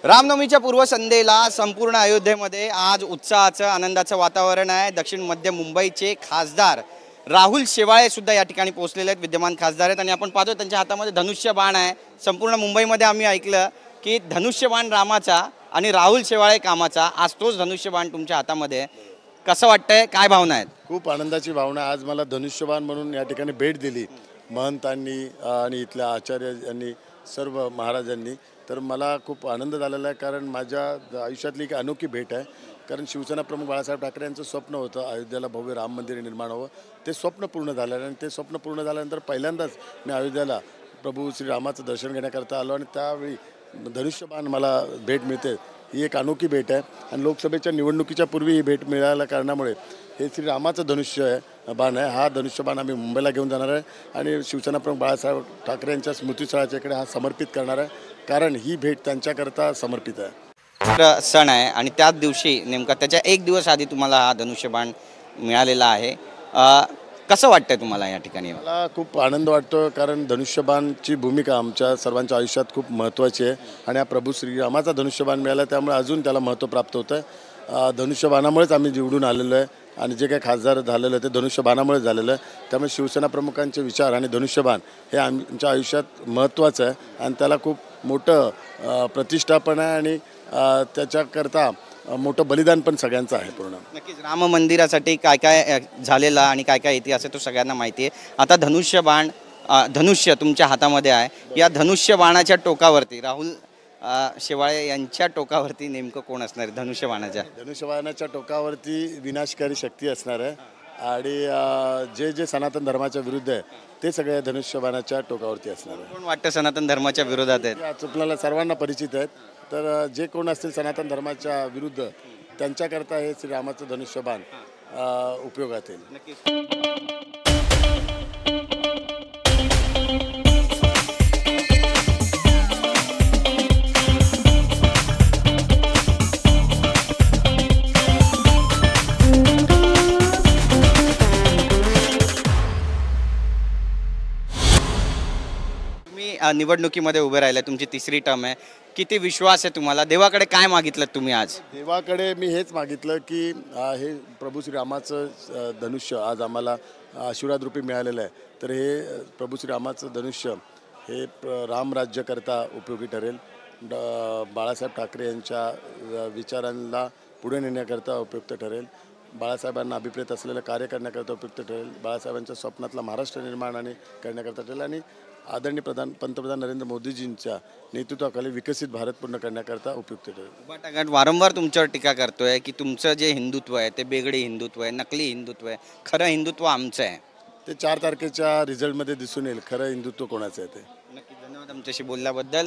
रामनवमीच्या पूर्वसंध्येला संपूर्ण अयोध्येमध्ये आज उत्साहाचं आनंदाचं वातावरण आहे। दक्षिण मध्य मुंबईचे खासदार राहुल शेवाळे सुद्धा या ठिकाणी पोहोचलेले आहेत, विद्यमान खासदार आहेत आणि आपण पाहतो त्यांच्या हातामध्ये धनुष्यबाण आहे। संपूर्ण मुंबईमध्ये आम्ही ऐकलं की धनुष्यबाण रामाचा आणि राहुल शेवाळे कामाचा, आज तोच धनुष्यबाण तुमच्या हातामध्ये आहे। कसं वाटतंय, काय भावना आहेत? खूप आनंदाची भावना। आज मला धनुष्यबाण म्हणून या ठिकाणी भेट दिली महंतांनी आणि इथल्या आचार्य यांनी, सर्व महाराजांनी। तर मला खूप आनंद झालेला आहे, कारण माझ्या आयुष्यातली एक अनोखी भेट आहे। कारण शिवसेना प्रमुख बाळासाहेब ठाकरे यांचं स्वप्न होतं अयोध्येला भव्य राम मंदिर निर्माण व्हावं। ते स्वप्न पूर्ण झालं आणि ते स्वप्न पूर्ण झाल्यानंतर पहिल्यांदाच मी अयोध्येला प्रभू श्रीरामाचं दर्शन घेण्याकरता आलो आणि त्यावेळी धनुष्यबाण मला भेट मिळते। ही एक अनोखी भेट आहे आणि लोकसभेच्या निवडणुकीच्या पूर्वी ही भेट मिळाल्या कारणामुळे हे श्रीरामाचं धनुष्यबाण आहे। हा धनुष्यबाण आम्ही मुंबईला घेऊन जाणार आहे आणि शिवसेना प्रमुख बाळासाहेब ठाकरे यांच्या स्मृतीस्थळाच्या इकडे हा समर्पित करणार आहे, कारण ही भेट त्यांच्याकरता समर्पित आहे। सण आहे आणि त्याच दिवशी नेमका त्याच्या एक दिवस आधी तुम्हाला हा धनुष्यबाण मिळालेला आहे। कसं वाटतंय तुम्हाला या ठिकाणी? मला खूप आनंद वाटतो, कारण धनुष्यबाणची भूमिका आमच्या सर्वांच्या आयुष्यात खूप महत्त्वाची आहे आणि हा प्रभू श्रीरामाचा धनुष्यबाण मिळाला त्यामुळे अजून त्याला महत्त्व प्राप्त होतं आहे। धनुष्यबाणामुळेच आम्ही निवडून आलेलो आहे आणि जे काही खासदार झालेलं आहे ते धनुष्यबाणामुळेच झालेलं आहे। त्यामुळे शिवसेना प्रमुखांचे विचार आणि धनुष्यबाण हे आमच्या आयुष्यात महत्त्वाचं आहे आणि त्याला खूप मोठं प्रतिष्ठापन आहे आणि त्याच्याकरता मोठं बलिदान पण सगळ्यांचं आहे पूर्ण। नक्कीच राम मंदिरासाठी काय काय झालेला आणि काय काय इतिहास आहे तो सगळ्यांना माहिती आहे। आता धनुष्यबाण, धनुष्य तुमच्या हातामध्ये आहे, या धनुष्यबाणाच्या टोकावरती राहुल शेवाळे यांच्या टोकावरती नेमकं कोण असणार आहे? धनुष्यबाणाच्या टोकावरती विनाशकारी शक्ती असणार आहे आणि जे जे सनातन धर्माच्या विरुद्ध आहे ते सगळे धनुष्यबाणाच्या टोकावरती असणार आहे। कोण वाटतं सनातन धर्माच्या विरोधात आहेत? आपल्याला सर्वांना परिचित आहेत, तर जे कोण असतील सनातन धर्माच्या विरुद्ध त्यांच्याकरता हे श्रीरामाचं धनुष्यबाण उपयोगात येईल। नक्कीच। निवडणुकीमध्ये उभे राहिले, तुमची तिसरी टर्म आहे, किती विश्वास आहे तुम्हाला? देवाकडे काय मागितलं तुम्ही आज? देवाकडे मी हेच मागितलं की हे प्रभू श्रीरामाचं धनुष्य आज आम्हाला आशीर्वाद रूपी मिळालेलं आहे, तर हे प्रभू श्रीरामाचं धनुष्य हे रामराज्यकरता उपयोगी ठरेल, बाळासाहेब ठाकरे यांच्या विचारांना पुढे नेण्याकरता उपयुक्त ठरेल, बाळासाहेबांना अभिप्रेत असलेलं कार्य करण्याकरता उपयुक्त ठरेल, बाळासाहेबांच्या स्वप्नातला महाराष्ट्र निर्माण करण्याकरता ठरेल आणि आदरणीय पंतप्रधान नरेंद्र मोदीजींच्या नेतृत्वाखाली विकसित भारत पूर्ण करण्याकरता उपयुक्त ठरेल। वारंवार तुमच्यावर टीका करतोय की तुमचं जे हिंदुत्व आहे ते बेगडे हिंदुत्व आहे, नकली हिंदुत्व आहे, खरं हिंदुत्व आमचं आहे। ते 4 तारखेच्या रिझल्टमध्ये दिसून येईल खरं हिंदुत्व कोणाचं आहे ते। नक्की, धन्यवाद आमच्याशी बोलल्याबद्दल।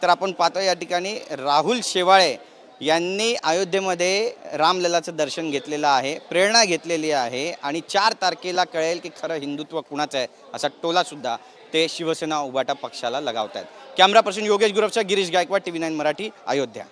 तर आपण पाहतो या ठिकाणी राहुल शेवाळे यांनी अयोध्येमध्ये रामललाचं दर्शन घेतलेलं आहे, प्रेरणा घेतलेली आहे आणि 4 तारखेला कळेल की खरं हिंदुत्व कुणाचं आहे असा टोला सुद्धा ते शिवसेना उभाटा पक्षाला लगावत आहेत। कॅमेरा पर्सन योगेश गुरवचा गिरीश गायकवाड, TV9 मराठी, अयोध्या।